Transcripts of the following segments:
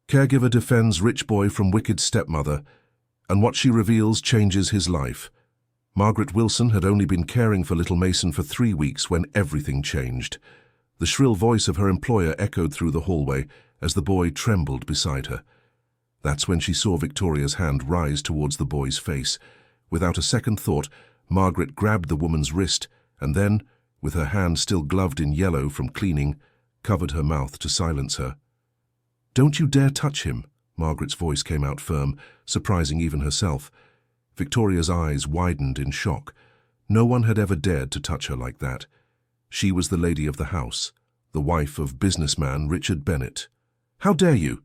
Caregiver defends rich boy from wicked stepmother, and what she reveals changes his life. Margaret Wilson had only been caring for little Mason for 3 weeks when everything changed. The shrill voice of her employer echoed through the hallway as the boy trembled beside her. That's when she saw Victoria's hand rise towards the boy's face. Without a second thought, Margaret grabbed the woman's wrist and then, with her hand still gloved in yellow from cleaning, covered her mouth to silence her. "Don't you dare touch him," Margaret's voice came out firm, surprising even herself. Victoria's eyes widened in shock. No one had ever dared to touch her like that. She was the lady of the house, the wife of businessman Richard Bennett. "How dare you?"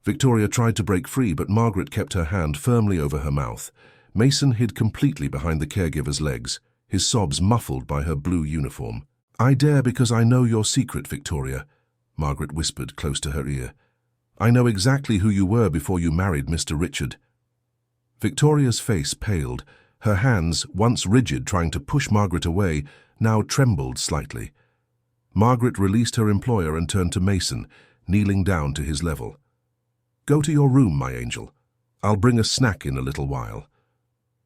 Victoria tried to break free, but Margaret kept her hand firmly over her mouth. Mason hid completely behind the caregiver's legs, his sobs muffled by her blue uniform. "I dare because I know your secret, Victoria," Margaret whispered close to her ear. "I know exactly who you were before you married Mr. Richard." Victoria's face paled. Her hands, once rigid trying to push Margaret away, now trembled slightly. Margaret released her employer and turned to Mason, kneeling down to his level. "Go to your room, my angel. I'll bring a snack in a little while."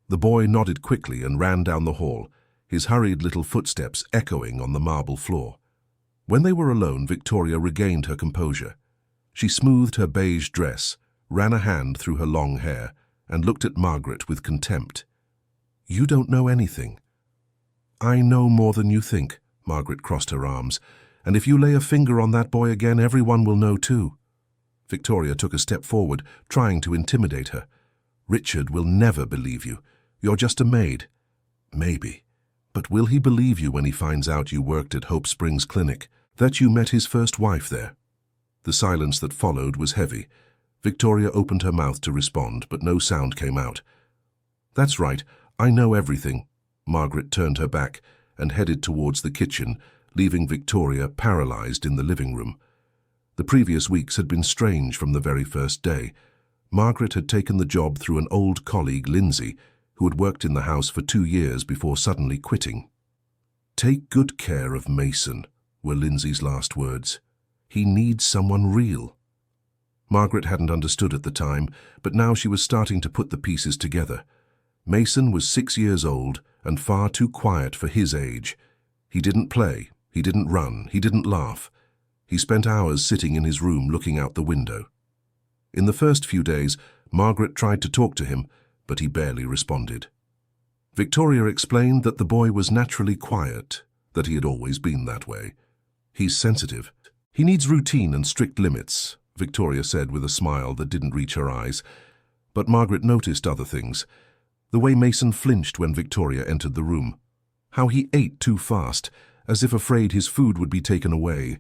The boy nodded quickly and ran down the hall, his hurried little footsteps echoing on the marble floor. When they were alone, Victoria regained her composure. She smoothed her beige dress, ran a hand through her long hair, and looked at Margaret with contempt. "You don't know anything." "I know more than you think," Margaret crossed her arms. "And if you lay a finger on that boy again, everyone will know too." Victoria took a step forward, trying to intimidate her. "Richard will never believe you. You're just a maid." "Maybe. But will he believe you when he finds out you worked at Hope Springs Clinic, that you met his first wife there?" The silence that followed was heavy. Victoria opened her mouth to respond, but no sound came out. "That's right, I know everything." Margaret turned her back and headed towards the kitchen, leaving Victoria paralyzed in the living room. The previous weeks had been strange from the very first day. Margaret had taken the job through an old colleague, Lindsay, who had worked in the house for 2 years before suddenly quitting. "Take good care of Mason," were Lindsay's last words. "He needs someone real." Margaret hadn't understood at the time, but now she was starting to put the pieces together. Mason was 6 years old and far too quiet for his age. He didn't play, he didn't run, he didn't laugh. He spent hours sitting in his room looking out the window. In the first few days, Margaret tried to talk to him, but he barely responded. Victoria explained that the boy was naturally quiet, that he had always been that way. "He's sensitive. He needs routine and strict limits," Victoria said with a smile that didn't reach her eyes. But Margaret noticed other things. The way Mason flinched when Victoria entered the room. How he ate too fast, as if afraid his food would be taken away.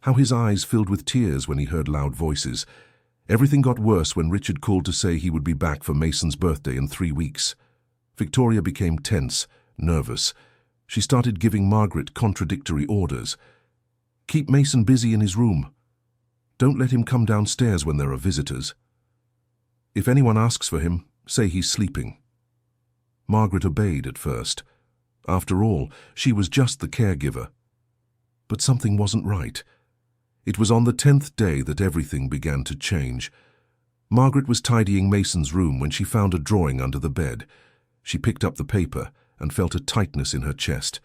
How his eyes filled with tears when he heard loud voices. Everything got worse when Richard called to say he would be back for Mason's birthday in 3 weeks. Victoria became tense, nervous. She started giving Margaret contradictory orders. "Keep Mason busy in his room. Don't let him come downstairs when there are visitors. If anyone asks for him, say he's sleeping." Margaret obeyed at first. After all, she was just the caregiver. But something wasn't right. It was on the 10th day that everything began to change. Margaret was tidying Mason's room when she found a drawing under the bed. She picked up the paper and felt a tightness in her chest.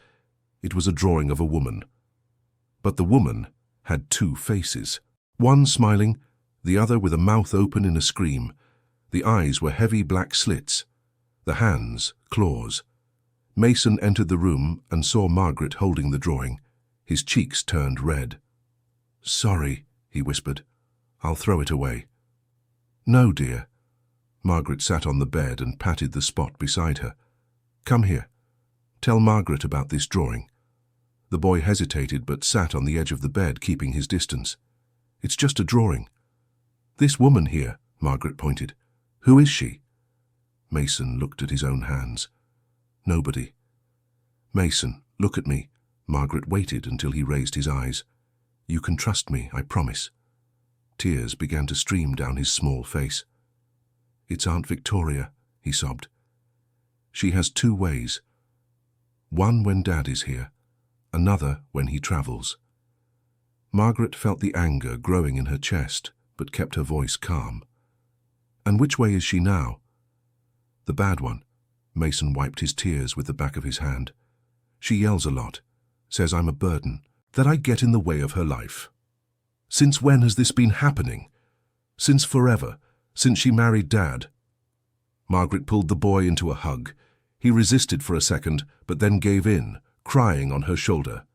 It was a drawing of a woman. But the woman had 2 faces. One smiling, the other with a mouth open in a scream. The eyes were heavy black slits. The hands, claws. Mason entered the room and saw Margaret holding the drawing. His cheeks turned red. "Sorry," he whispered. "I'll throw it away." "No, dear." Margaret sat on the bed and patted the spot beside her. "Come here. Tell Margaret about this drawing." The boy hesitated but sat on the edge of the bed, keeping his distance. "It's just a drawing." "This woman here," Margaret pointed. "Who is she?" Mason looked at his own hands. "Nobody." "Mason, look at me." Margaret waited until he raised his eyes. "You can trust me, I promise." Tears began to stream down his small face. "It's Aunt Victoria," he sobbed. "She has 2 ways. One when Dad is here, another when he travels." Margaret felt the anger growing in her chest, but kept her voice calm. "And which way is she now?" "The bad one." Mason wiped his tears with the back of his hand. "She yells a lot, says I'm a burden, that I get in the way of her life." "Since when has this been happening?" "Since forever, since she married Dad." Margaret pulled the boy into a hug. He resisted for a second, but then gave in, crying on her shoulder.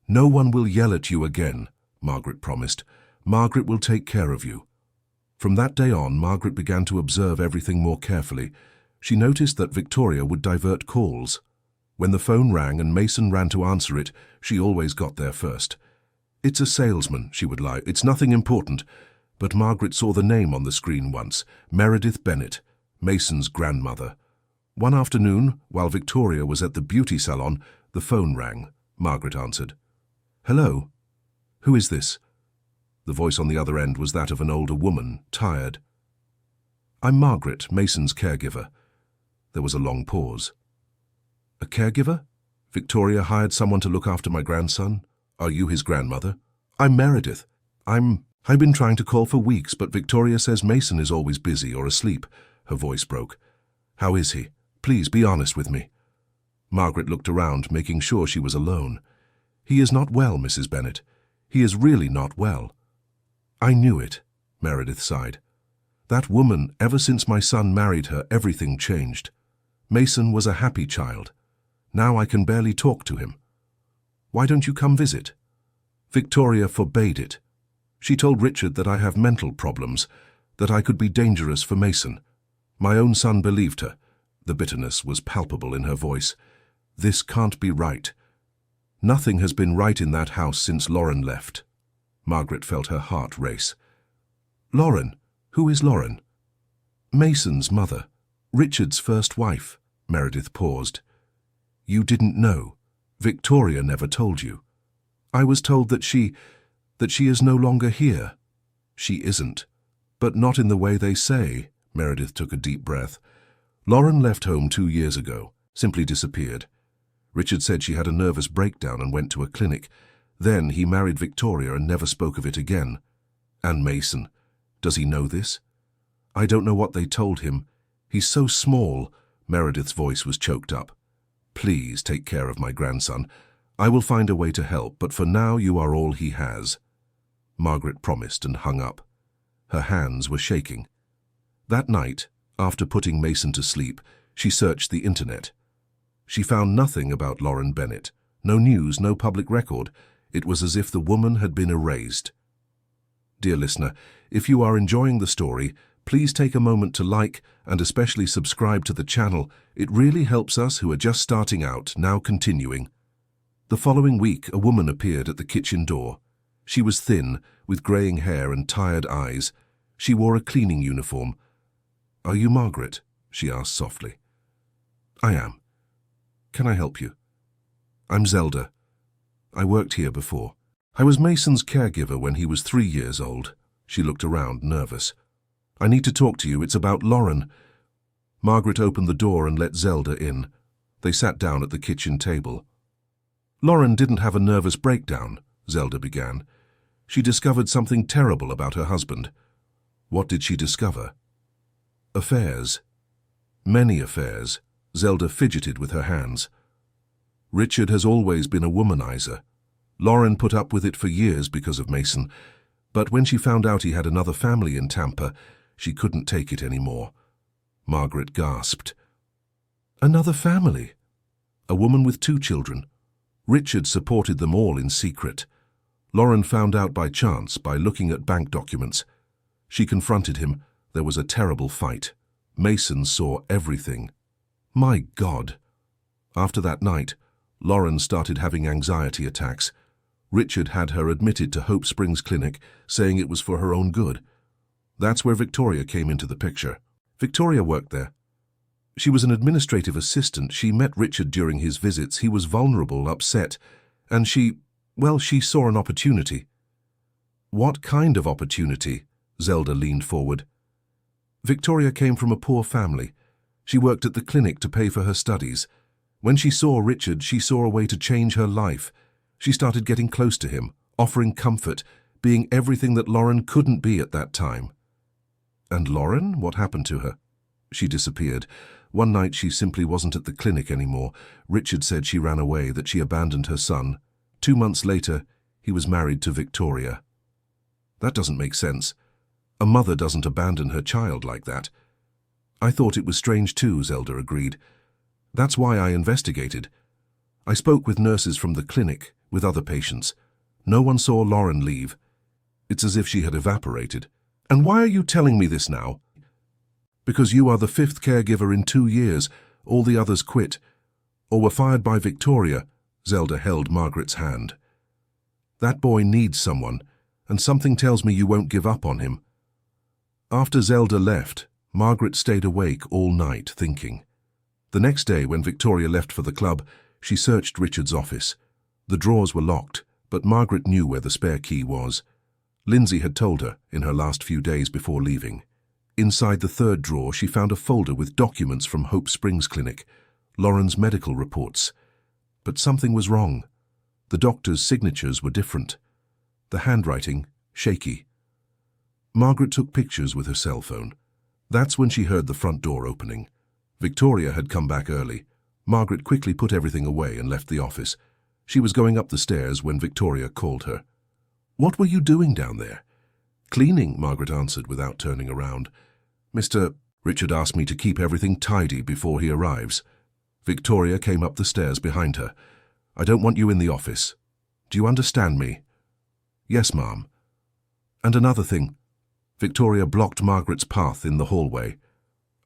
"No one will yell at you again," Margaret promised. "Margaret will take care of you." From that day on, Margaret began to observe everything more carefully. She noticed that Victoria would divert calls. When the phone rang and Mason ran to answer it, she always got there first. "It's a salesman," she would lie. "It's nothing important." But Margaret saw the name on the screen once, Meredith Bennett, Mason's grandmother. One afternoon, while Victoria was at the beauty salon, the phone rang. Margaret answered. "Hello? Who is this?" The voice on the other end was that of an older woman, tired. "I'm Margaret, Mason's caregiver." There was a long pause. "A caregiver? Victoria hired someone to look after my grandson? Are you his grandmother?" "I'm Meredith. I've been trying to call for weeks, but Victoria says Mason is always busy or asleep." Her voice broke. "How is he? Please be honest with me." Margaret looked around, making sure she was alone. "He is not well, Mrs. Bennett. He is really not well." "I knew it," Meredith sighed. "That woman, ever since my son married her, everything changed. Mason was a happy child. Now I can barely talk to him. Why don't you come visit?" "Victoria forbade it. She told Richard that I have mental problems, that I could be dangerous for Mason. My own son believed her." The bitterness was palpable in her voice. "This can't be right. Nothing has been right in that house since Lauren left." Margaret felt her heart race. "Lauren? Who is Lauren?" "Mason's mother. Richard's first wife." Meredith paused. "You didn't know? Victoria never told you?" "I was told that she is no longer here." "She isn't. But not in the way they say." Meredith took a deep breath. "Lauren left home 2 years ago, simply disappeared. Richard said she had a nervous breakdown and went to a clinic. Then he married Victoria and never spoke of it again. And Mason, does he know this?" "I don't know what they told him. He's so small." Meredith's voice was choked up. "Please take care of my grandson. I will find a way to help, but for now you are all he has." Margaret promised and hung up. Her hands were shaking. That night, after putting Mason to sleep, she searched the internet. She found nothing about Lauren Bennett. No news, no public record. It was as if the woman had been erased. Dear listener, if you are enjoying the story, please take a moment to like and especially subscribe to the channel. It really helps us who are just starting out, now continuing. The following week, a woman appeared at the kitchen door. She was thin, with graying hair and tired eyes. She wore a cleaning uniform. "Are you Margaret?" she asked softly. "I am. Can I help you?" "I'm Zelda. I worked here before. I was Mason's caregiver when he was 3 years old." She looked around, nervous. "I need to talk to you. It's about Lauren." Margaret opened the door and let Zelda in. They sat down at the kitchen table. "Lauren didn't have a nervous breakdown," Zelda began. "She discovered something terrible about her husband." "What did she discover?" "Affairs. Many affairs." Zelda fidgeted with her hands. "Richard has always been a womanizer. Lauren put up with it for years because of Mason, but when she found out he had another family in Tampa, she couldn't take it anymore." Margaret gasped. "Another family?" "A woman with 2 children. Richard supported them all in secret. Lauren found out by chance, by looking at bank documents. She confronted him. There was a terrible fight. Mason saw everything." "My God!" After that night, Lauren started having anxiety attacks. Richard had her admitted to Hope Springs Clinic, saying it was for her own good. That's where Victoria came into the picture. Victoria worked there. She was an administrative assistant. She met Richard during his visits. He was vulnerable, upset, and she saw an opportunity. "What kind of opportunity?" Zelda leaned forward. "Victoria came from a poor family. She worked at the clinic to pay for her studies. When she saw Richard, she saw a way to change her life. She started getting close to him, offering comfort, being everything that Lauren couldn't be at that time. And Lauren? What happened to her? She disappeared. One night she simply wasn't at the clinic anymore. Richard said she ran away, that she abandoned her son. 2 months later, he was married to Victoria. That doesn't make sense. A mother doesn't abandon her child like that. I thought it was strange too, Zelda agreed. That's why I investigated. I spoke with nurses from the clinic, with other patients. No one saw Lauren leave. It's as if she had evaporated. And why are you telling me this now? Because you are the 5th caregiver in 2 years. All the others quit, or were fired by Victoria. Zelda held Margaret's hand. That boy needs someone, and something tells me you won't give up on him. After Zelda left, Margaret stayed awake all night thinking. The next day, when Victoria left for the club, she searched Richard's office. The drawers were locked, but Margaret knew where the spare key was. Lindsay had told her in her last few days before leaving. Inside the 3rd drawer, she found a folder with documents from Hope Springs Clinic, Lauren's medical reports. But something was wrong. The doctors' signatures were different. The handwriting, shaky. Margaret took pictures with her cell phone. That's when she heard the front door opening. Victoria had come back early. Margaret quickly put everything away and left the office. She was going up the stairs when Victoria called her. "What were you doing down there?" "Cleaning," Margaret answered without turning around. Richard asked me to keep everything tidy before he arrives." Victoria came up the stairs behind her. "I don't want you in the office. Do you understand me?" "Yes, Ma'am." "And another thing." Victoria blocked Margaret's path in the hallway.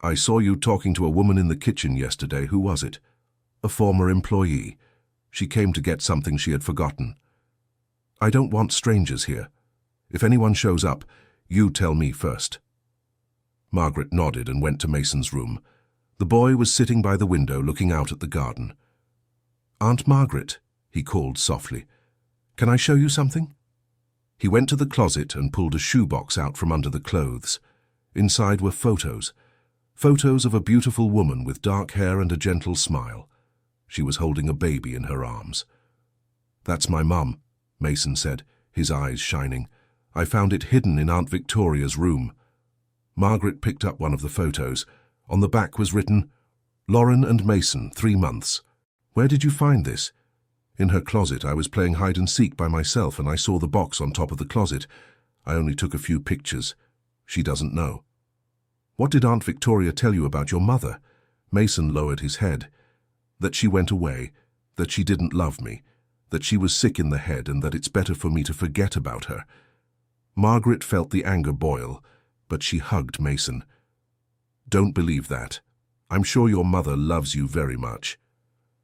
"I saw you talking to a woman in the kitchen yesterday. Who was it?" "A former employee. She came to get something she had forgotten." "I don't want strangers here. If anyone shows up, you tell me first." Margaret nodded and went to Mason's room. The boy was sitting by the window looking out at the garden. "Aunt Margaret," he called softly, "can I show you something?" He went to the closet and pulled a shoebox out from under the clothes. Inside were photos. Photos of a beautiful woman with dark hair and a gentle smile. She was holding a baby in her arms. "That's my mum," Mason said, his eyes shining. "I found it hidden in Aunt Victoria's room." Margaret picked up one of the photos. On the back was written, "Lauren and Mason, 3 months. Where did you find this?" "In her closet. I was playing hide and seek by myself and I saw the box on top of the closet. I only took a few pictures. She doesn't know." "What did Aunt Victoria tell you about your mother?" Mason lowered his head. "That she went away, that she didn't love me, that she was sick in the head and that it's better for me to forget about her." Margaret felt the anger boil, but she hugged Mason. "Don't believe that. I'm sure your mother loves you very much."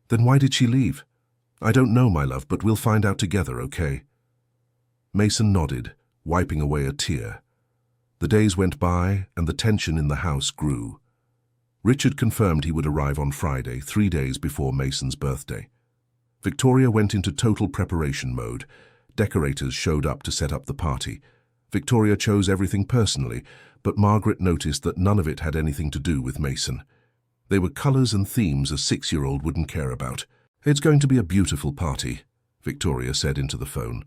"Then why did she leave?" "I don't know, my love, but we'll find out together, okay?" Mason nodded, wiping away a tear. The days went by and the tension in the house grew. Richard confirmed he would arrive on Friday, 3 days before Mason's birthday. Victoria went into total preparation mode. Decorators showed up to set up the party. Victoria chose everything personally, but Margaret noticed that none of it had anything to do with Mason. They were colors and themes a 6-year-old wouldn't care about. "It's going to be a beautiful party," Victoria said into the phone.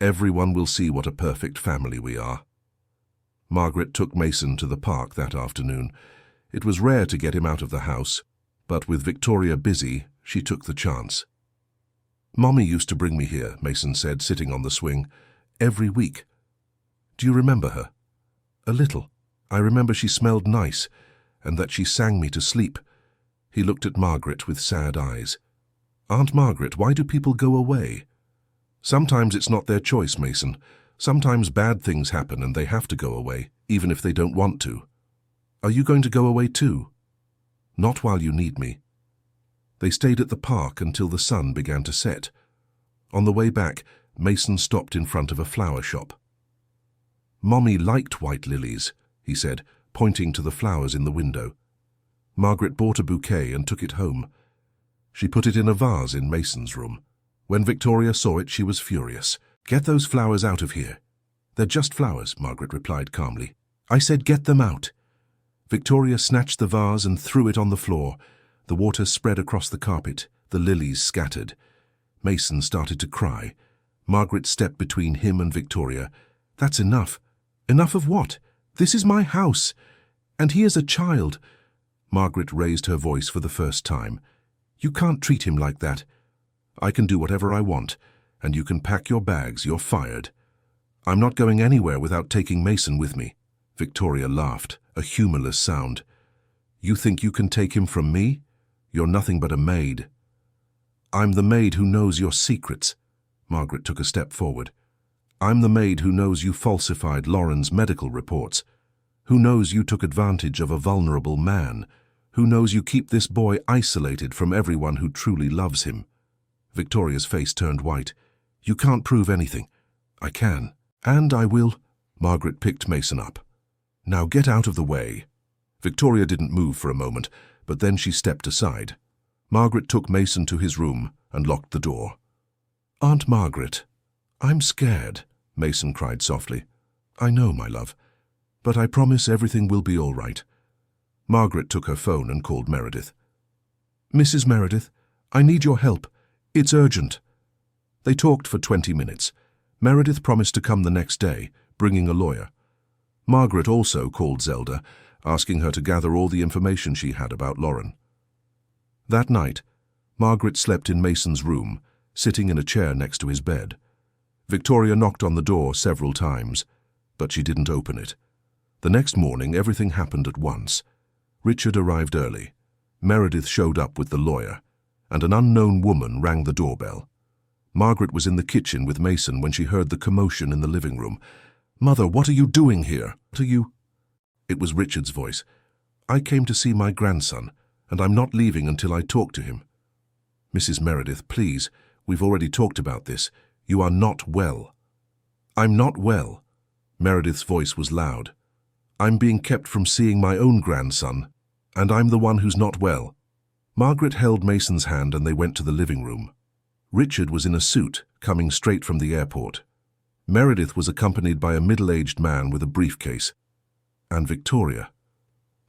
"Everyone will see what a perfect family we are." Margaret took Mason to the park that afternoon. It was rare to get him out of the house, but with Victoria busy, she took the chance. "Mommy used to bring me here," Mason said, sitting on the swing, "every week. Do you remember her?" "A little. I remember she smelled nice, and that she sang me to sleep." He looked at Margaret with sad eyes. "Aunt Margaret, why do people go away?" "Sometimes it's not their choice, Mason. Sometimes bad things happen and they have to go away, even if they don't want to." "Are you going to go away too?" "Not while you need me." They stayed at the park until the sun began to set. On the way back, Mason stopped in front of a flower shop. "Mommy liked white lilies," he said, pointing to the flowers in the window. Margaret bought a bouquet and took it home. She put it in a vase in Mason's room. When Victoria saw it, she was furious. "Get those flowers out of here." "They're just flowers," Margaret replied calmly. "I said get them out." Victoria snatched the vase and threw it on the floor. The water spread across the carpet, the lilies scattered. Mason started to cry. Margaret stepped between him and Victoria. "That's enough." "Enough of what? This is my house, and he is a child." Margaret raised her voice for the first time. "You can't treat him like that." "I can do whatever I want, and you can pack your bags. You're fired." "I'm not going anywhere without taking Mason with me." Victoria laughed, a humorless sound. "You think you can take him from me? You're nothing but a maid." "I'm the maid who knows your secrets." Margaret took a step forward. "I'm the maid who knows you falsified Lauren's medical reports, who knows you took advantage of a vulnerable man, who knows you keep this boy isolated from everyone who truly loves him." Victoria's face turned white. "You can't prove anything." "I can, and I will." Margaret picked Mason up. "Now get out of the way." Victoria didn't move for a moment, but then she stepped aside. Margaret took Mason to his room and locked the door. "Aunt Margaret, I'm scared," Mason cried softly. "I know, my love, but I promise everything will be all right." Margaret took her phone and called Meredith. "Mrs. Meredith, I need your help. It's urgent." They talked for 20 minutes. Meredith promised to come the next day, bringing a lawyer. Margaret also called Zelda, asking her to gather all the information she had about Lauren. That night, Margaret slept in Mason's room, sitting in a chair next to his bed. Victoria knocked on the door several times, but she didn't open it. The next morning, everything happened at once. Richard arrived early. Meredith showed up with the lawyer, and an unknown woman rang the doorbell. Margaret was in the kitchen with Mason when she heard the commotion in the living room. "Mother, what are you doing here? What are you—" It was Richard's voice. "I came to see my grandson, and I'm not leaving until I talk to him." "Mrs. Meredith, please, we've already talked about this. You are not well." "I'm not well." Meredith's voice was loud. "I'm being kept from seeing my own grandson, and I'm the one who's not well." Margaret held Mason's hand and they went to the living room. Richard was in a suit, coming straight from the airport. Meredith was accompanied by a middle-aged man with a briefcase. And Victoria.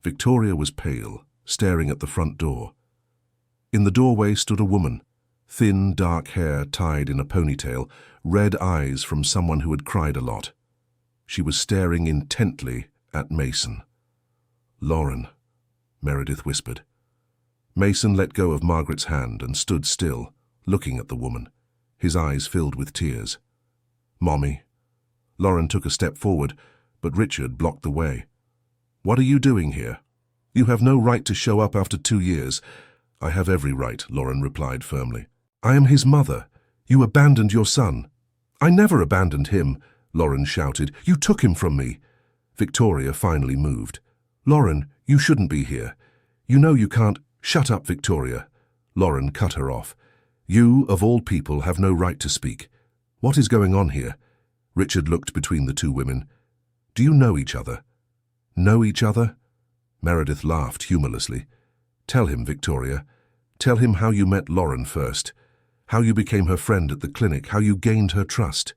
Victoria was pale, staring at the front door. In the doorway stood a woman, thin, dark hair tied in a ponytail, red eyes from someone who had cried a lot. She was staring intently at Mason. "Lauren," Meredith whispered. Mason let go of Margaret's hand and stood still, looking at the woman, his eyes filled with tears. "Mommy." Lauren took a step forward, but Richard blocked the way. "What are you doing here? You have no right to show up after 2 years." "I have every right," Lauren replied firmly. "I am his mother. You abandoned your son." "I never abandoned him," Lauren shouted. "You took him from me." Victoria finally moved. "Lauren, you shouldn't be here. You know you can't—" "Shut up, Victoria." Lauren cut her off. "You, of all people, have no right to speak. What is going on here?" Richard looked between the two women. "Do you know each other?" "Know each other?" Meredith laughed humorlessly. "Tell him, Victoria. Tell him how you met Lauren first, how you became her friend at the clinic, how you gained her trust."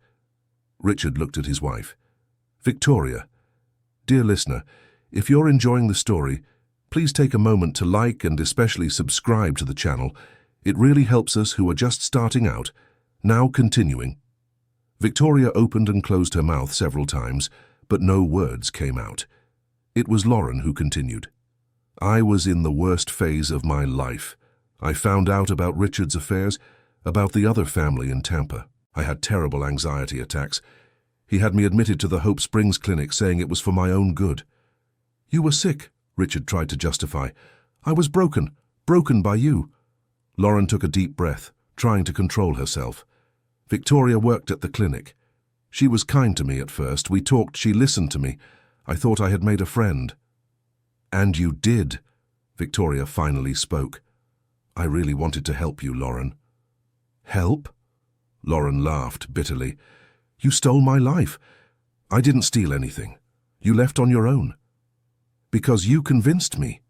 Richard looked at his wife. "Victoria, dear listener, if you're enjoying the story, please take a moment to like and especially subscribe to the channel. It really helps us who are just starting out. Now continuing." Victoria opened and closed her mouth several times, but no words came out. It was Lauren who continued. "I was in the worst phase of my life. I found out about Richard's affairs, about the other family in Tampa. I had terrible anxiety attacks. He had me admitted to the Hope Springs clinic saying it was for my own good." "You were sick," Richard tried to justify. "I was broken by you." Lauren took a deep breath, trying to control herself. "Victoria worked at the clinic. She was kind to me at first. We talked, she listened to me. I thought I had made a friend." "And you did," Victoria finally spoke. "I really wanted to help you, Lauren." "Help?" Lauren laughed bitterly. "You stole my life." "I didn't steal anything. You left on your own." "Because you convinced me."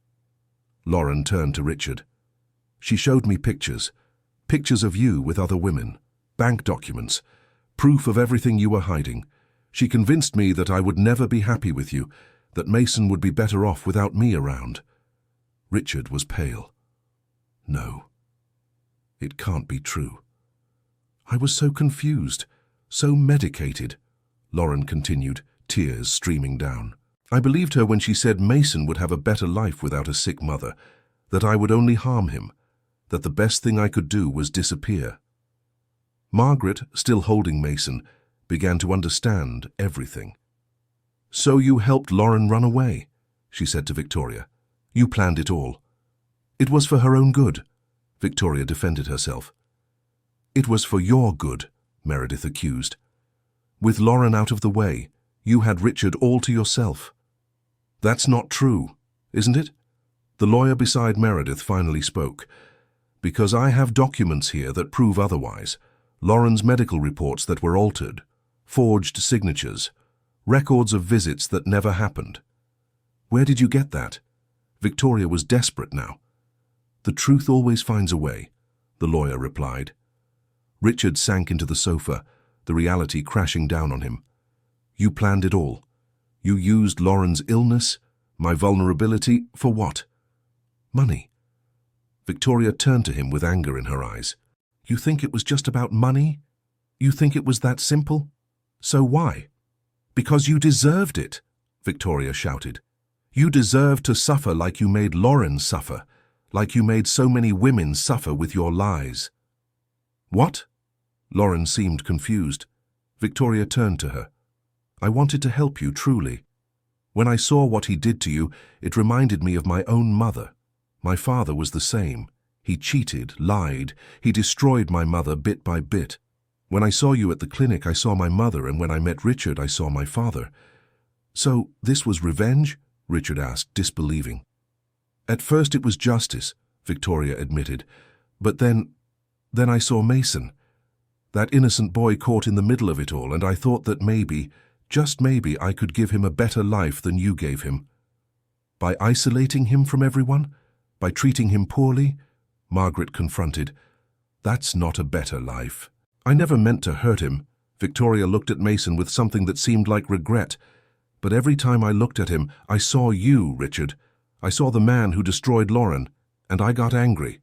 Lauren turned to Richard. "She showed me pictures of you with other women, bank documents, proof of everything you were hiding. She convinced me that I would never be happy with you, that Mason would be better off without me around." Richard was pale. "No, it can't be true. I was so confused. so medicated, Lauren continued, tears streaming down. I believed her when she said Mason would have a better life without a sick mother, that I would only harm him, that the best thing I could do was disappear. Margaret, still holding Mason, began to understand everything. So you helped Lauren run away, she said to Victoria. You planned it all. It was for her own good, Victoria defended herself. It was for your good, Meredith accused. With Lauren out of the way, you had Richard all to yourself. That's not true, isn't it? The lawyer beside Meredith finally spoke. Because I have documents here that prove otherwise. Lauren's medical reports that were altered, forged signatures, records of visits that never happened. Where did you get that? Victoria was desperate now. The truth always finds a way, the lawyer replied. Richard sank into the sofa, the reality crashing down on him. You planned it all. You used Lauren's illness, my vulnerability, for what? Money. Victoria turned to him with anger in her eyes. You think it was just about money? You think it was that simple? So why? Because you deserved it, Victoria shouted. You deserved to suffer like you made Lauren suffer, like you made so many women suffer with your lies. What? Lauren seemed confused. Victoria turned to her. I wanted to help you, truly. When I saw what he did to you, it reminded me of my own mother. My father was the same. He cheated, lied. He destroyed my mother bit by bit. When I saw you at the clinic, I saw my mother, and when I met Richard, I saw my father. So this was revenge? Richard asked, disbelieving. At first it was justice, Victoria admitted. But then I saw Mason. That innocent boy caught in the middle of it all, and I thought that maybe, just maybe, I could give him a better life than you gave him. By isolating him from everyone? By treating him poorly? Margaret confronted. That's not a better life. I never meant to hurt him. Victoria looked at Mason with something that seemed like regret. But every time I looked at him, I saw you, Richard. I saw the man who destroyed Lauren, and I got angry.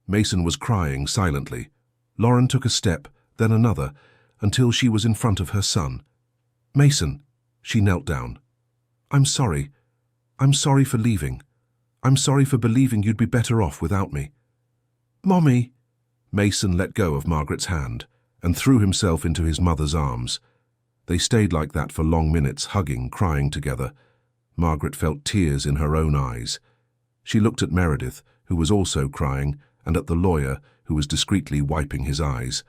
Mason was crying silently. Lauren took a step, then another, until she was in front of her son. Mason, she knelt down. I'm sorry. I'm sorry for leaving. I'm sorry for believing you'd be better off without me. Mommy! Mason let go of Margaret's hand and threw himself into his mother's arms. They stayed like that for long minutes, hugging, crying together. Margaret felt tears in her own eyes. She looked at Meredith, who was also crying, and at the lawyer, who was discreetly wiping his eyes.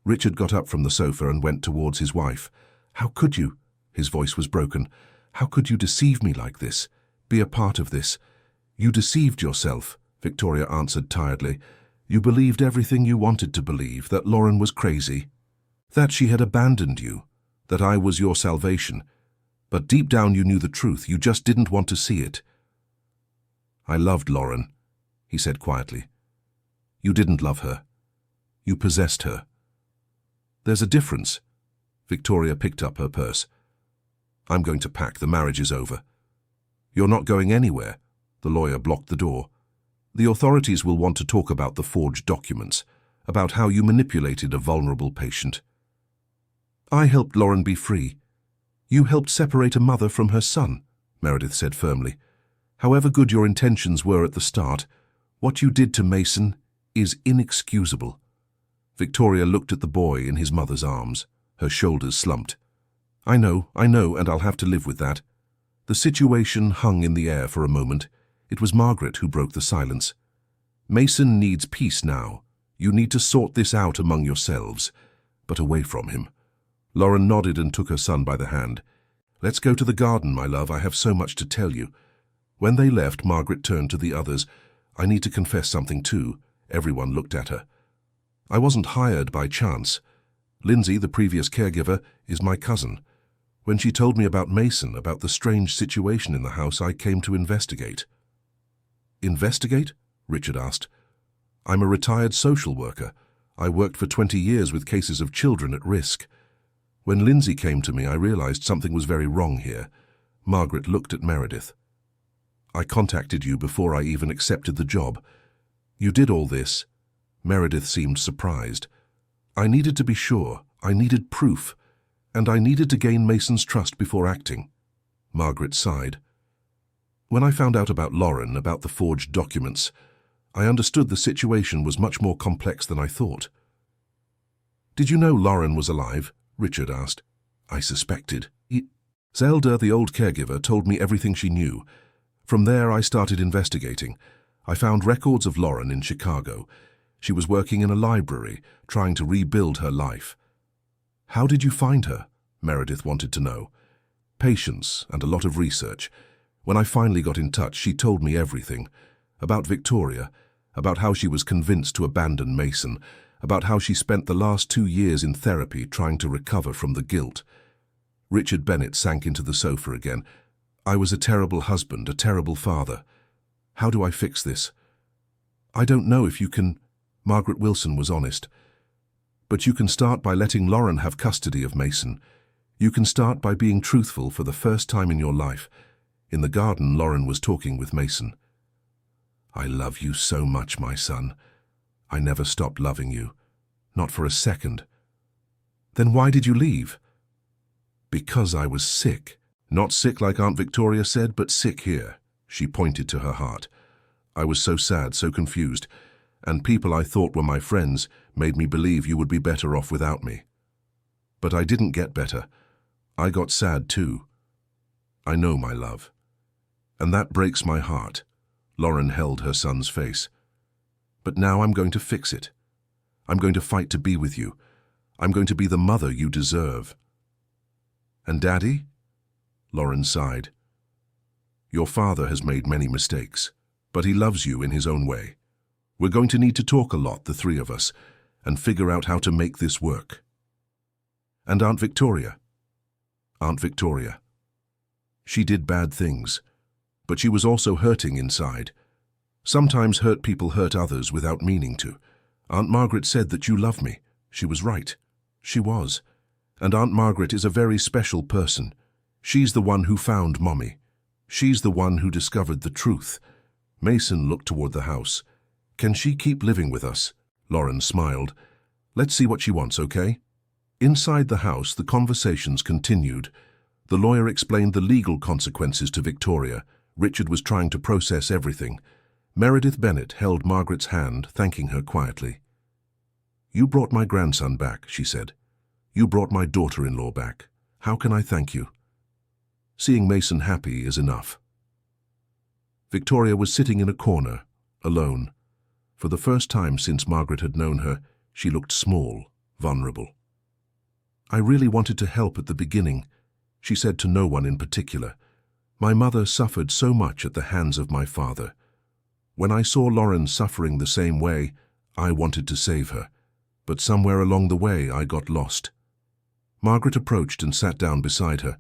Richard got up from the sofa and went towards his wife. How could you? His voice was broken. How could you deceive me like this? Be a part of this? You deceived yourself, Victoria answered tiredly. You believed everything you wanted to believe, that Lauren was crazy, that she had abandoned you, that I was your salvation. But deep down you knew the truth, you just didn't want to see it. I loved Lauren, he said quietly. You didn't love her. You possessed her. There's a difference. Victoria picked up her purse. I'm going to pack, the marriage is over. You're not going anywhere. The lawyer blocked the door. The authorities will want to talk about the forged documents, about how you manipulated a vulnerable patient. I helped Lauren be free. You helped separate a mother from her son, Meredith said firmly. However good your intentions were at the start, what you did to Mason is inexcusable. Victoria looked at the boy in his mother's arms. Her shoulders slumped. I know, and I'll have to live with that. The situation hung in the air for a moment. It was Margaret who broke the silence. Mason needs peace now. You need to sort this out among yourselves, but away from him. Lauren nodded and took her son by the hand. Let's go to the garden, my love. I have so much to tell you. When they left, Margaret turned to the others. I need to confess something too. Everyone looked at her. I wasn't hired by chance. Lindsay, the previous caregiver, is my cousin. When she told me about Mason, about the strange situation in the house, I came to investigate. Investigate? Richard asked. I'm a retired social worker. I worked for 20 years with cases of children at risk. When Lindsay came to me, I realized something was very wrong here. Margaret looked at Meredith. I contacted you before I even accepted the job. You did all this. Meredith seemed surprised. I needed to be sure. I needed proof, and I needed to gain Mason's trust before acting. Margaret sighed. When I found out about Lauren, about the forged documents, I understood the situation was much more complex than I thought. Did you know Lauren was alive? Richard asked. I suspected. Zelda, the old caregiver, told me everything she knew. From there, I started investigating. I found records of Lauren in Chicago. She was working in a library, trying to rebuild her life. How did you find her? Meredith wanted to know. Patience and a lot of research. When I finally got in touch, she told me everything. About Victoria, about how she was convinced to abandon Mason, about how she spent the last 2 years in therapy trying to recover from the guilt. Richard Bennett sank into the sofa again. I was a terrible husband, a terrible father. How do I fix this? I don't know if you can. Margaret Wilson was honest. But you can start by letting Lauren have custody of Mason. You can start by being truthful for the first time in your life. In the garden, Lauren was talking with Mason. I love you so much, my son. I never stopped loving you. Not for a second. Then why did you leave? Because I was sick. Not sick like Aunt Victoria said, but sick here. She pointed to her heart. I was so sad, so confused, and people I thought were my friends made me believe you would be better off without me. But I didn't get better. I got sad too. I know, my love. And that breaks my heart. Lauren held her son's face. But now I'm going to fix it. I'm going to fight to be with you. I'm going to be the mother you deserve. And Daddy? Lauren sighed. Your father has made many mistakes, but he loves you in his own way. We're going to need to talk a lot, the three of us, and figure out how to make this work. And Aunt Victoria? Aunt Victoria. She did bad things, but she was also hurting inside. Sometimes hurt people hurt others without meaning to. Aunt Margaret said that you love me. She was right. She was. And Aunt Margaret is a very special person. She's the one who found Mommy. She's the one who discovered the truth. Mason looked toward the house. Can she keep living with us? Lauren smiled. Let's see what she wants, okay? Inside the house, the conversations continued. The lawyer explained the legal consequences to Victoria. Richard was trying to process everything. Meredith Bennett held Margaret's hand, thanking her quietly. You brought my grandson back, she said. You brought my daughter-in-law back. How can I thank you? Seeing Mason happy is enough. Victoria was sitting in a corner, alone. For the first time since Margaret had known her, she looked small, vulnerable. I really wanted to help at the beginning, she said to no one in particular. My mother suffered so much at the hands of my father. When I saw Lauren suffering the same way, I wanted to save her. But somewhere along the way, I got lost. Margaret approached and sat down beside her.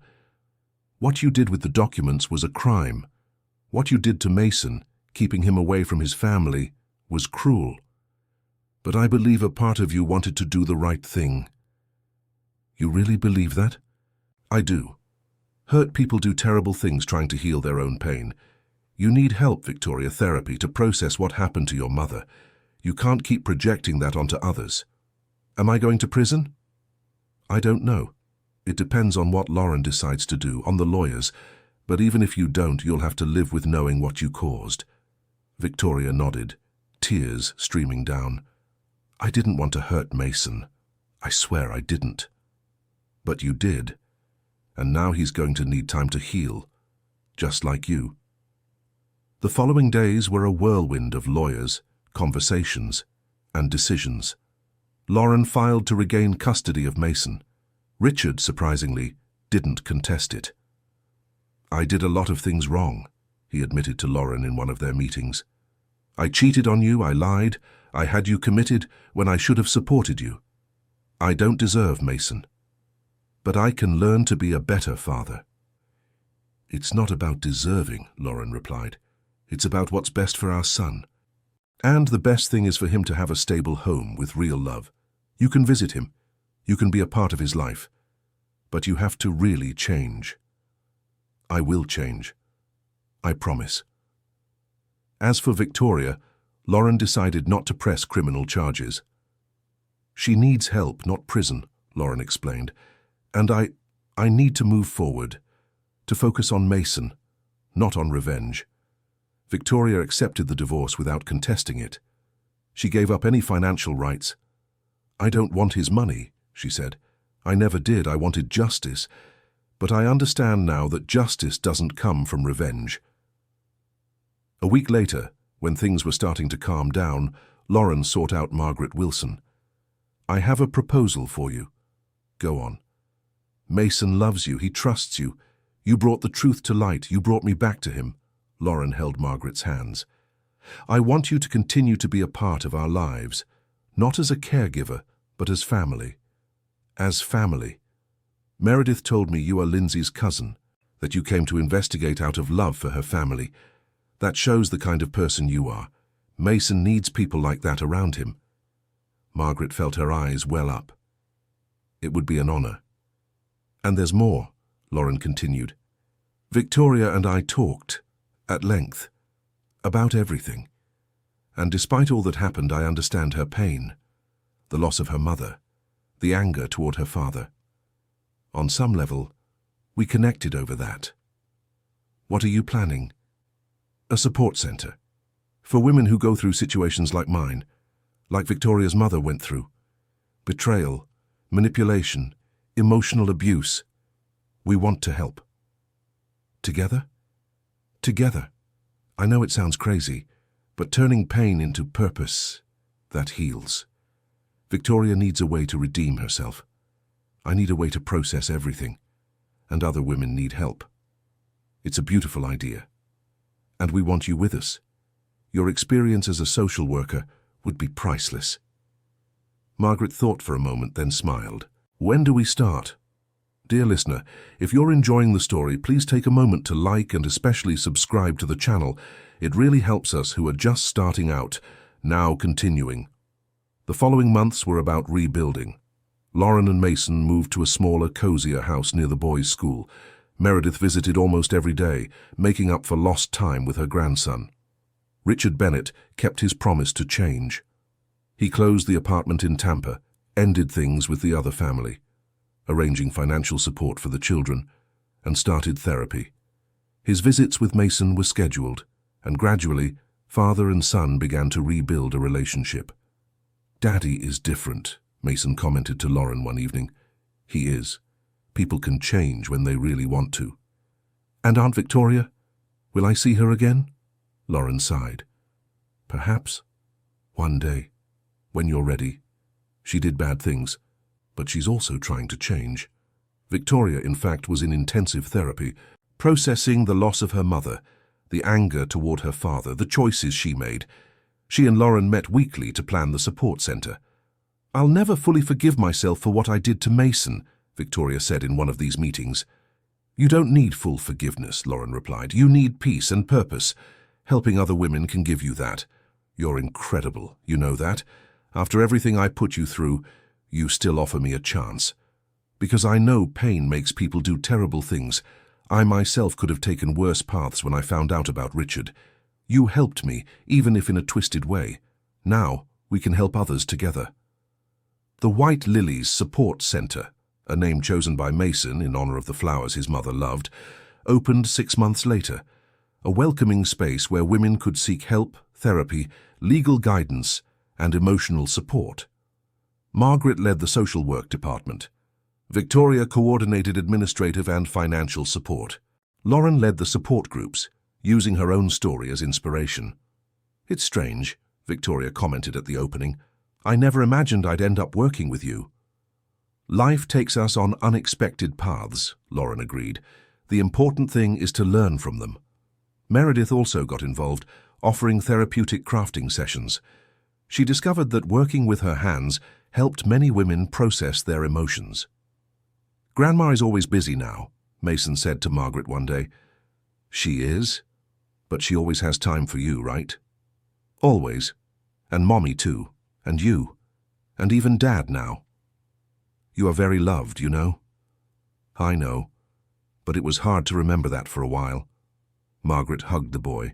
What you did with the documents was a crime. What you did to Mason, keeping him away from his family, was cruel. But I believe a part of you wanted to do the right thing. You really believe that? I do. Hurt people do terrible things trying to heal their own pain. You need help, Victoria, therapy, to process what happened to your mother. You can't keep projecting that onto others. Am I going to prison? I don't know. It depends on what Lauren decides to do, on the lawyers. But even if you don't, you'll have to live with knowing what you caused. Victoria nodded, tears streaming down. I didn't want to hurt Mason. I swear I didn't. But you did. And now he's going to need time to heal, just like you. The following days were a whirlwind of lawyers, conversations, and decisions. Lauren filed to regain custody of Mason. Richard, surprisingly, didn't contest it. I did a lot of things wrong, he admitted to Lauren in one of their meetings. I cheated on you, I lied, I had you committed when I should have supported you. I don't deserve Mason. But I can learn to be a better father. It's not about deserving, Lauren replied. It's about what's best for our son. And the best thing is for him to have a stable home with real love. You can visit him. You can be a part of his life. But you have to really change. I will change. I promise. As for Victoria, Lauren decided not to press criminal charges. She needs help, not prison, Lauren explained. And I need to move forward, to focus on Mason, not on revenge. Victoria accepted the divorce without contesting it. She gave up any financial rights. I don't want his money, she said. I never did. I wanted justice. But I understand now that justice doesn't come from revenge. A week later, when things were starting to calm down, Lauren sought out Margaret Wilson. I have a proposal for you. Go on. Mason loves you. He trusts you. You brought the truth to light. You brought me back to him. Lauren held Margaret's hands. I want you to continue to be a part of our lives, not as a caregiver, but as family. As family. Meredith told me you are Lindsay's cousin, that you came to investigate out of love for her family. That shows the kind of person you are. Mason needs people like that around him. Margaret felt her eyes well up. It would be an honor. And there's more, Lauren continued. Victoria and I talked, at length, about everything. And despite all that happened, I understand her pain, the loss of her mother, the anger toward her father. On some level, we connected over that. What are you planning? A support center. For women who go through situations like mine, like Victoria's mother went through. Betrayal, manipulation, emotional abuse. We want to help. Together? Together. I know it sounds crazy, but turning pain into purpose, that heals. Victoria needs a way to redeem herself. I need a way to process everything, and other women need help. It's a beautiful idea. And we want you with us. Your experience as a social worker would be priceless. Margaret thought for a moment, then smiled. When do we start? Dear listener, if you're enjoying the story, please take a moment to like and especially subscribe to the channel. It really helps us who are just starting out, now continuing. The following months were about rebuilding. Lauren and Mason moved to a smaller, cozier house near the boys' school. Meredith visited almost every day, making up for lost time with her grandson. Richard Bennett kept his promise to change. He closed the apartment in Tampa, ended things with the other family, arranging financial support for the children, and started therapy. His visits with Mason were scheduled, and gradually, father and son began to rebuild a relationship. Daddy is different, Mason commented to Lauren one evening. He is. People can change when they really want to. And Aunt Victoria? Will I see her again? Lauren sighed. Perhaps. One day. When you're ready. She did bad things, but she's also trying to change. Victoria, in fact, was in intensive therapy, processing the loss of her mother, the anger toward her father, the choices she made. She and Lauren met weekly to plan the support center. I'll never fully forgive myself for what I did to Mason, Victoria said in one of these meetings. You don't need full forgiveness, Lauren replied. You need peace and purpose. Helping other women can give you that. You're incredible, you know that. After everything I put you through, you still offer me a chance. Because I know pain makes people do terrible things. I myself could have taken worse paths when I found out about Richard. You helped me, even if in a twisted way. Now we can help others together. The White Lilies Support Center, a name chosen by Mason in honor of the flowers his mother loved, opened 6 months later, a welcoming space where women could seek help, therapy, legal guidance, and emotional support. Margaret led the social work department. Victoria coordinated administrative and financial support. Lauren led the support groups, using her own story as inspiration. It's strange, Victoria commented at the opening. I never imagined I'd end up working with you. Life takes us on unexpected paths, Lauren agreed. The important thing is to learn from them. Meredith also got involved, offering therapeutic crafting sessions. She discovered that working with her hands helped many women process their emotions. Grandma is always busy now, Mason said to Margaret one day. She is, but she always has time for you, right? Always. And Mommy too. And you. And even Dad now. You are very loved, you know. I know, but it was hard to remember that for a while. Margaret hugged the boy.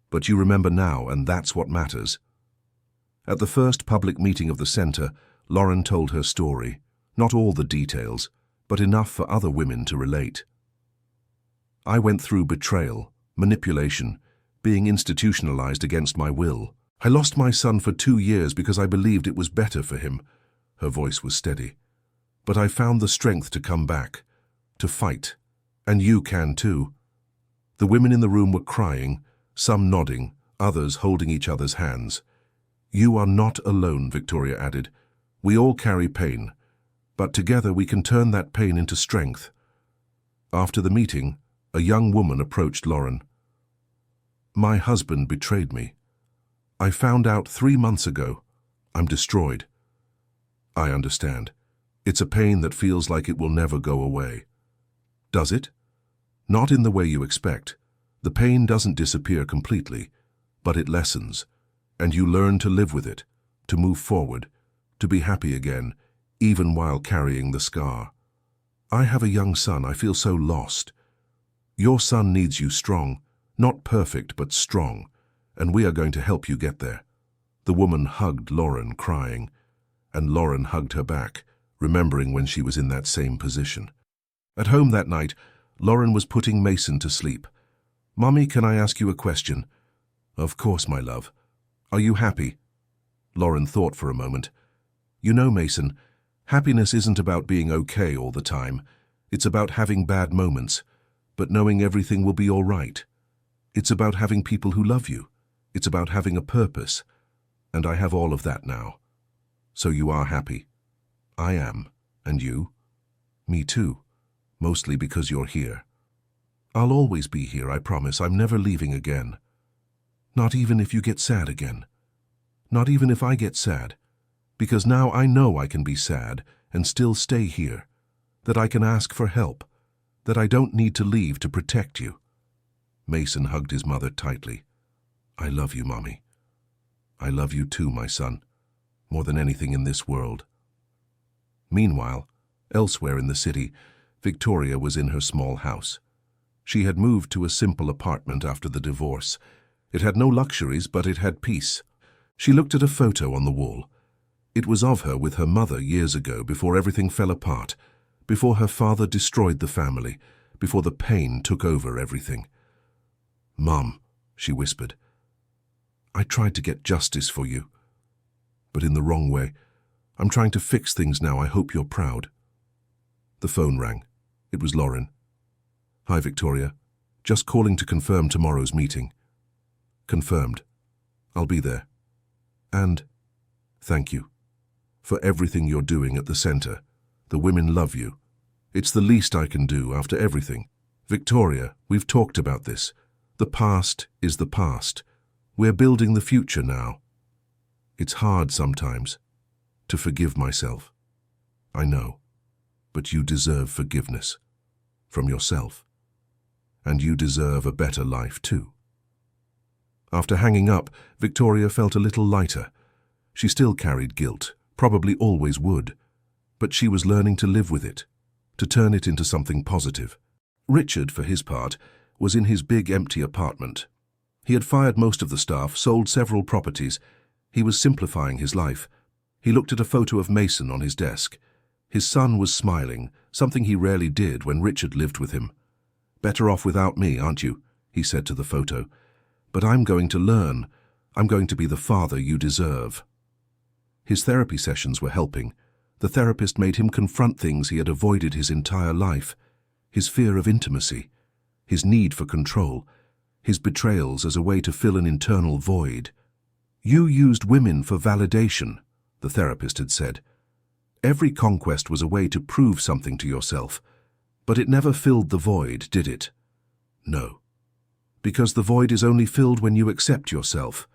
But you remember now, and that's what matters. At the first public meeting of the center, Lauren told her story. Not all the details, but enough for other women to relate. I went through betrayal, manipulation, being institutionalized against my will. I lost my son for 2 years because I believed it was better for him. Her voice was steady. But I found the strength to come back, to fight. And you can too. The women in the room were crying, some nodding, others holding each other's hands. You are not alone, Victoria added. We all carry pain, but together we can turn that pain into strength. After the meeting, a young woman approached Lauren. My husband betrayed me. I found out 3 months ago. I'm destroyed. I understand. It's a pain that feels like it will never go away. Does it? Not in the way you expect. The pain doesn't disappear completely, but it lessens, and you learn to live with it, to move forward, to be happy again, even while carrying the scar. I have a young son. I feel so lost. Your son needs you strong, not perfect, but strong, and we are going to help you get there. The woman hugged Lauren, crying, and Lauren hugged her back, remembering when she was in that same position. At home that night, Lauren was putting Mason to sleep. Mommy, can I ask you a question? Of course, my love. Are you happy? Lauren thought for a moment. You know, Mason, happiness isn't about being okay all the time. It's about having bad moments, but knowing everything will be all right. It's about having people who love you. It's about having a purpose. And I have all of that now. So you are happy. I am. And you? Me too. Mostly because you're here. I'll always be here, I promise. I'm never leaving again. Not even if you get sad again. Not even if I get sad. Because now I know I can be sad and still stay here. That I can ask for help. That I don't need to leave to protect you. Mason hugged his mother tightly. I love you, Mommy. I love you too, my son. More than anything in this world. Meanwhile, elsewhere in the city, Victoria was in her small house. She had moved to a simple apartment after the divorce. It had no luxuries, but it had peace. She looked at a photo on the wall. It was of her with her mother years ago, before everything fell apart, before her father destroyed the family, before the pain took over everything. Mom, she whispered, I tried to get justice for you, but in the wrong way. I'm trying to fix things now. I hope you're proud. The phone rang. It was Lauren. Hi, Victoria. Just calling to confirm tomorrow's meeting. Confirmed. I'll be there. And thank you for everything you're doing at the center. The women love you. It's the least I can do after everything. Victoria, we've talked about this. The past is the past. We're building the future now. It's hard sometimes to forgive myself. I know, but you deserve forgiveness from yourself. And you deserve a better life too. After hanging up, Victoria felt a little lighter. She still carried guilt, probably always would, but she was learning to live with it, to turn it into something positive. Richard, for his part, was in his big empty apartment. He had fired most of the staff, sold several properties. He was simplifying his life. He looked at a photo of Mason on his desk. His son was smiling, something he rarely did when Richard lived with him. Better off without me, aren't you? He said to the photo. But I'm going to learn. I'm going to be the father you deserve. His therapy sessions were helping. The therapist made him confront things he had avoided his entire life. His fear of intimacy, his need for control, his betrayals as a way to fill an internal void. You used women for validation, the therapist had said. Every conquest was a way to prove something to yourself, but it never filled the void, did it? No. Because the void is only filled when you accept yourself,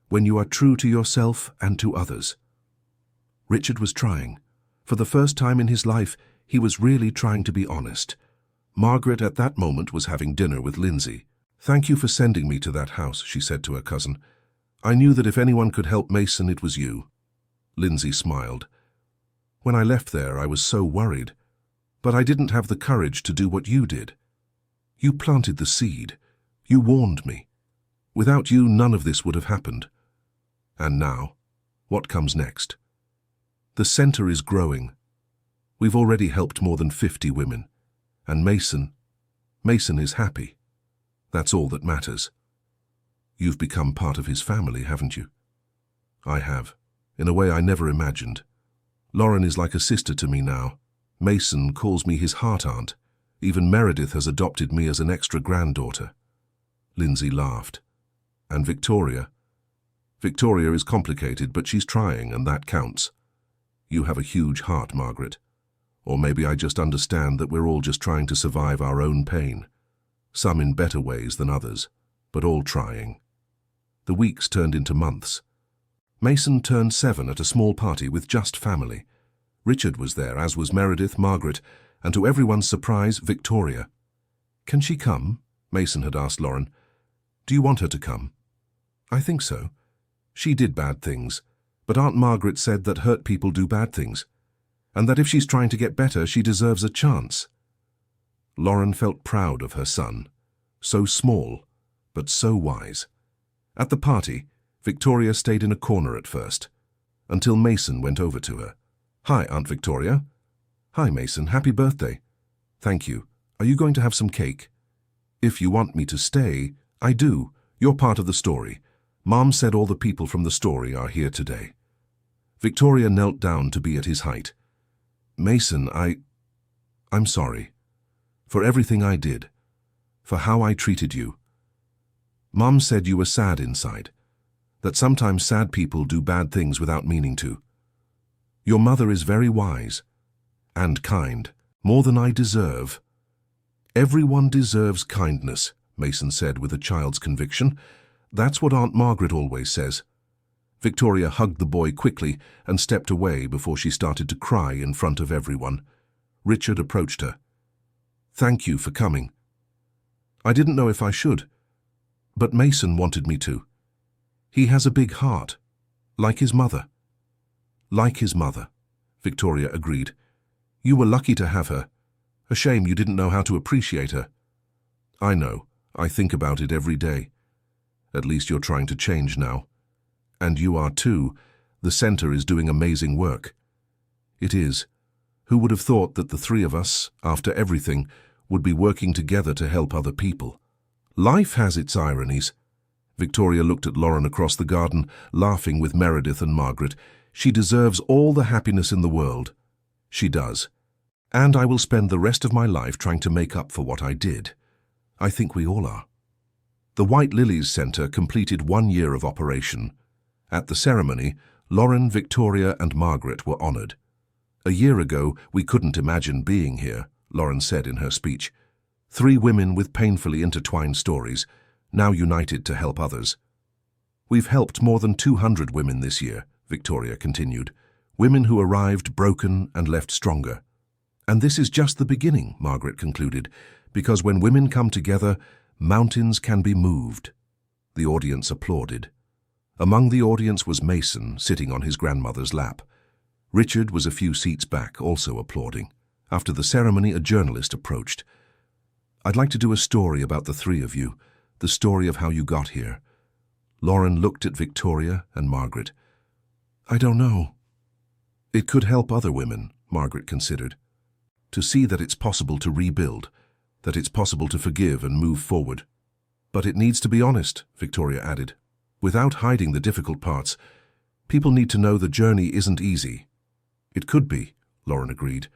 when you are true to yourself and to others. Richard was trying. For the first time in his life, he was really trying to be honest. Margaret at that moment was having dinner with Lindsay. Thank you for sending me to that house, she said to her cousin. I knew that if anyone could help Mason, it was you. Lindsay smiled. When I left there, I was so worried. But I didn't have the courage to do what you did. You planted the seed. You warned me. Without you, none of this would have happened. And now, what comes next? The center is growing. We've already helped more than 50 women. And Mason is happy. That's all that matters. You've become part of his family, haven't you? I have, in a way I never imagined. Lauren is like a sister to me now. Mason calls me his heart-aunt. Even Meredith has adopted me as an extra granddaughter. Lindsay laughed. And Victoria? Victoria is complicated, but she's trying, and that counts. You have a huge heart, Margaret. Or maybe I just understand that we're all just trying to survive our own pain. Some in better ways than others, but all trying. The weeks turned into months. Mason turned 7 at a small party with just family. Richard was there, as was Meredith, Margaret, and to everyone's surprise, Victoria. Can she come? Mason had asked Lauren. Do you want her to come? I think so. She did bad things, but Aunt Margaret said that hurt people do bad things, and that if she's trying to get better, she deserves a chance. Lauren felt proud of her son. So small, but so wise. At the party, Victoria stayed in a corner at first, until Mason went over to her. Hi, Aunt Victoria. Hi, Mason. Happy birthday. Thank you. Are you going to have some cake? If you want me to stay, I do. You're part of the story. Mom said all the people from the story are here today. Victoria knelt down to be at his height. Mason, I'm sorry. For everything I did. For how I treated you. Mom said you were sad inside. That sometimes sad people do bad things without meaning to. Your mother is very wise. And kind. More than I deserve. Everyone deserves kindness, Mason said with a child's conviction. That's what Aunt Margaret always says. Victoria hugged the boy quickly and stepped away before she started to cry in front of everyone. Richard approached her. Thank you for coming. I didn't know if I should, but Mason wanted me to. He has a big heart, like his mother. Like his mother, Victoria agreed. You were lucky to have her. A shame you didn't know how to appreciate her. I know. I think about it every day. At least you're trying to change now. And you are too. The center is doing amazing work. It is. Who would have thought that the three of us, after everything, would be working together to help other people? Life has its ironies. Victoria looked at Lauren across the garden, laughing with Meredith and Margaret. She deserves all the happiness in the world. She does. And I will spend the rest of my life trying to make up for what I did. I think we all are. The White Lilies Center completed 1 year of operation. At the ceremony, Lauren, Victoria and Margaret were honored. A year ago, we couldn't imagine being here, Lauren said in her speech. 3 women with painfully intertwined stories, now united to help others. We've helped more than 200 women this year, Victoria continued. Women who arrived broken and left stronger. And this is just the beginning, Margaret concluded, because when women come together, mountains can be moved. The audience applauded. Among the audience was Mason, sitting on his grandmother's lap. Richard was a few seats back, also applauding. After the ceremony, a journalist approached. I'd like to do a story about the 3 of you, the story of how you got here. Lauren looked at Victoria and Margaret. I don't know. It could help other women, Margaret considered. To see that it's possible to rebuild, that it's possible to forgive and move forward. But it needs to be honest, Victoria added. Without hiding the difficult parts, people need to know the journey isn't easy. It could be, Lauren agreed,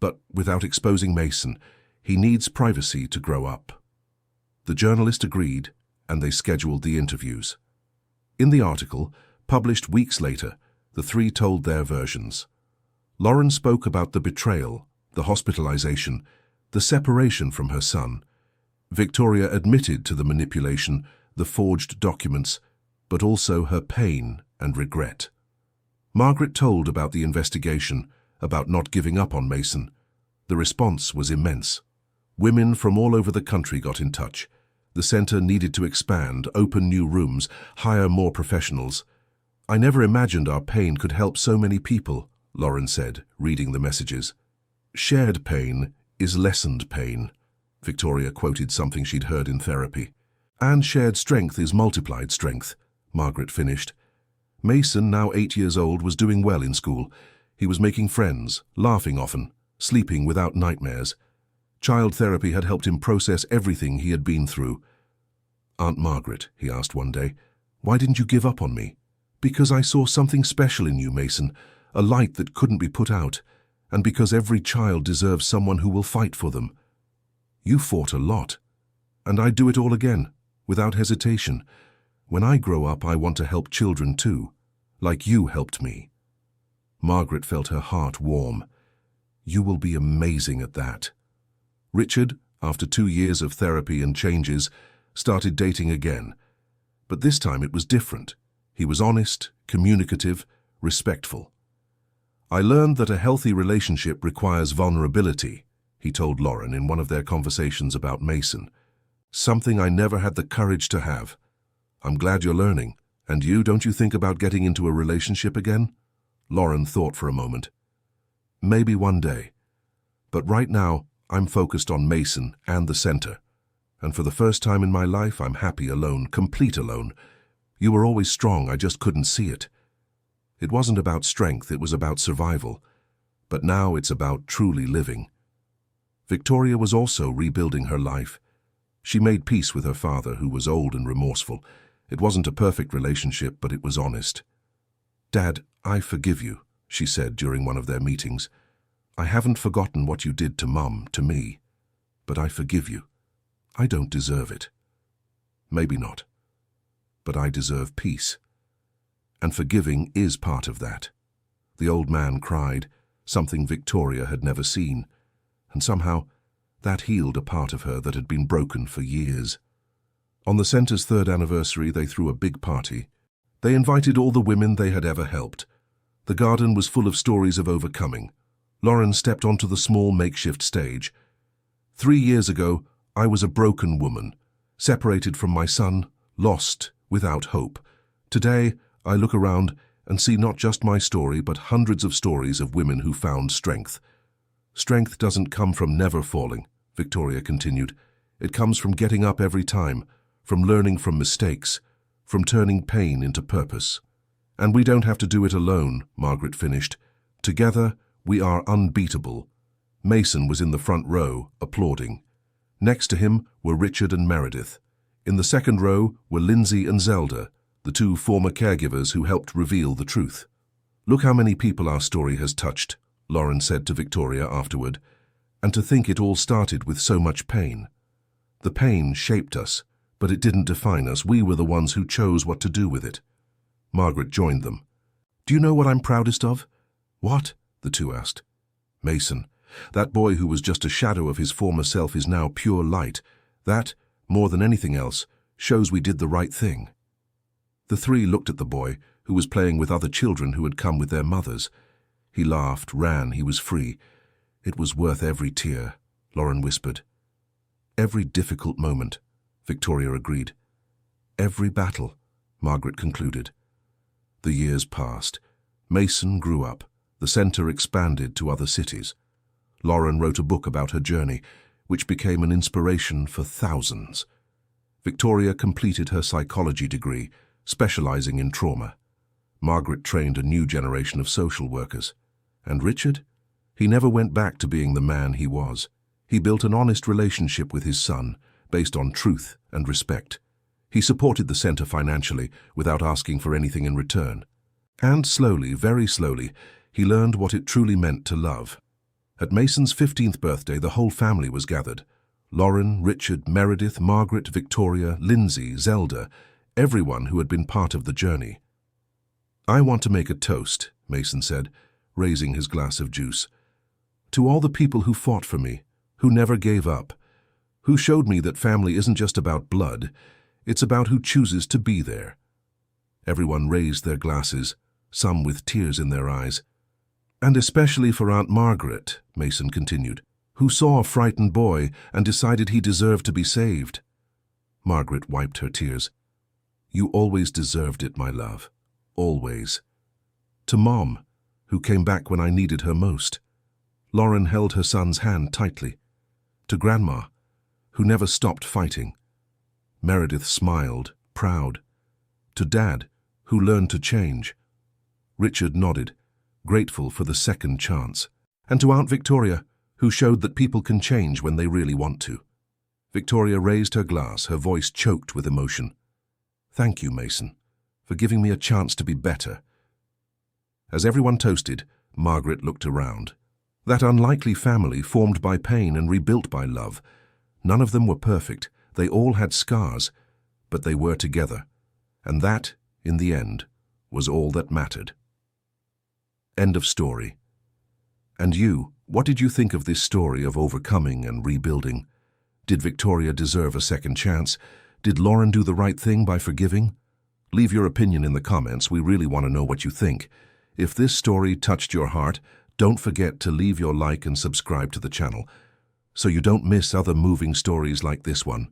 but without exposing Mason, he needs privacy to grow up. The journalist agreed, and they scheduled the interviews. In the article, published weeks later, the 3 told their versions. Lauren spoke about the betrayal, the hospitalization, the separation from her son. Victoria admitted to the manipulation, the forged documents, but also her pain and regret. Margaret told about the investigation, about not giving up on Mason. The response was immense. Women from all over the country got in touch. The center needed to expand, open new rooms, hire more professionals. I never imagined our pain could help so many people, Lauren said, reading the messages. Shared pain is lessened pain, Victoria quoted something she'd heard in therapy. And shared strength is multiplied strength, Margaret finished. Mason, now 8 years old, was doing well in school. He was making friends, laughing often. sleeping without nightmares. Child therapy had helped him process everything he had been through. "Aunt Margaret," he asked one day, "why didn't you give up on me?" "Because I saw something special in you, Mason, a light that couldn't be put out, and because every child deserves someone who will fight for them. You fought a lot, and I'd do it all again, without hesitation. When I grow up, I want to help children too, like you helped me." Margaret felt her heart warm. "You will be amazing at that." Richard, after 2 years of therapy and changes, started dating again. But this time it was different. He was honest, communicative, respectful. "I learned that a healthy relationship requires vulnerability," he told Lauren in one of their conversations about Mason. "Something I never had the courage to have. I'm glad you're learning. And you, don't you think about getting into a relationship again?" Lauren thought for a moment. "Maybe one day. But right now, I'm focused on Mason and the center. And for the first time in my life, I'm happy alone, complete alone. You were always strong, I just couldn't see it. It wasn't about strength, it was about survival. But now it's about truly living." Victoria was also rebuilding her life. She made peace with her father, who was old and remorseful. It wasn't a perfect relationship, but it was honest. "Dad, I forgive you," she said during one of their meetings. "I haven't forgotten what you did to Mum, to me. But I forgive you. I don't deserve it. Maybe not. But I deserve peace. And forgiving is part of that." The old man cried, something Victoria had never seen. And somehow, that healed a part of her that had been broken for years. On the center's 3rd anniversary, they threw a big party. They invited all the women they had ever helped. The garden was full of stories of overcoming. Lauren stepped onto the small makeshift stage. "3 years ago, I was a broken woman, separated from my son, lost, without hope. Today, I look around and see not just my story, but hundreds of stories of women who found strength. Strength doesn't come from never falling," Victoria continued. "It comes from getting up every time, from learning from mistakes, from turning pain into purpose. And we don't have to do it alone," Margaret finished. "Together, we are unbeatable." Mason was in the front row, applauding. Next to him were Richard and Meredith. In the second row were Lindsay and Zelda, the 2 former caregivers who helped reveal the truth. "Look how many people our story has touched," Lauren said to Victoria afterward. "And to think it all started with so much pain. The pain shaped us, but it didn't define us. We were the ones who chose what to do with it." Margaret joined them. "Do you know what I'm proudest of?" "What?" the 2 asked. "Mason. That boy who was just a shadow of his former self is now pure light. That, more than anything else, shows we did the right thing." The 3 looked at the boy, who was playing with other children who had come with their mothers. He laughed, ran, he was free. "It was worth every tear," Lauren whispered. "Every difficult moment," Victoria agreed. "Every battle," Margaret concluded. The years passed. Mason grew up. The center expanded to other cities. Lauren wrote a book about her journey, which became an inspiration for thousands. Victoria completed her psychology degree, specializing in trauma. Margaret trained a new generation of social workers. And Richard? He never went back to being the man he was. He built an honest relationship with his son, based on truth and respect. He supported the center financially, without asking for anything in return. And slowly, very slowly, he learned what it truly meant to love. At Mason's 15th birthday, the whole family was gathered. Lauren, Richard, Meredith, Margaret, Victoria, Lindsay, Zelda, everyone who had been part of the journey. "I want to make a toast," Mason said, raising his glass of juice. "To all the people who fought for me, who never gave up, who showed me that family isn't just about blood, it's about who chooses to be there." Everyone raised their glasses, some with tears in their eyes. "And especially for Aunt Margaret," Mason continued, "who saw a frightened boy and decided he deserved to be saved." Margaret wiped her tears. "You always deserved it, my love. Always." To Mom, who came back when I needed her most. Lauren held her son's hand tightly. To Grandma, who never stopped fighting. Meredith smiled, proud. To Dad, who learned to change. Richard nodded, grateful for the second chance. And to Aunt Victoria, who showed that people can change when they really want to. Victoria raised her glass, her voice choked with emotion. Thank you, Mason, for giving me a chance to be better. As everyone toasted, Margaret looked around. That unlikely family formed by pain and rebuilt by love. None of them were perfect. They all had scars, but they were together. And that, in the end, was all that mattered. End of story. And you, what did you think of this story of overcoming and rebuilding? Did Victoria deserve a second chance? Did Lauren do the right thing by forgiving? Leave your opinion in the comments. We really want to know what you think. If this story touched your heart, don't forget to leave your like and subscribe to the channel so you don't miss other moving stories like this one.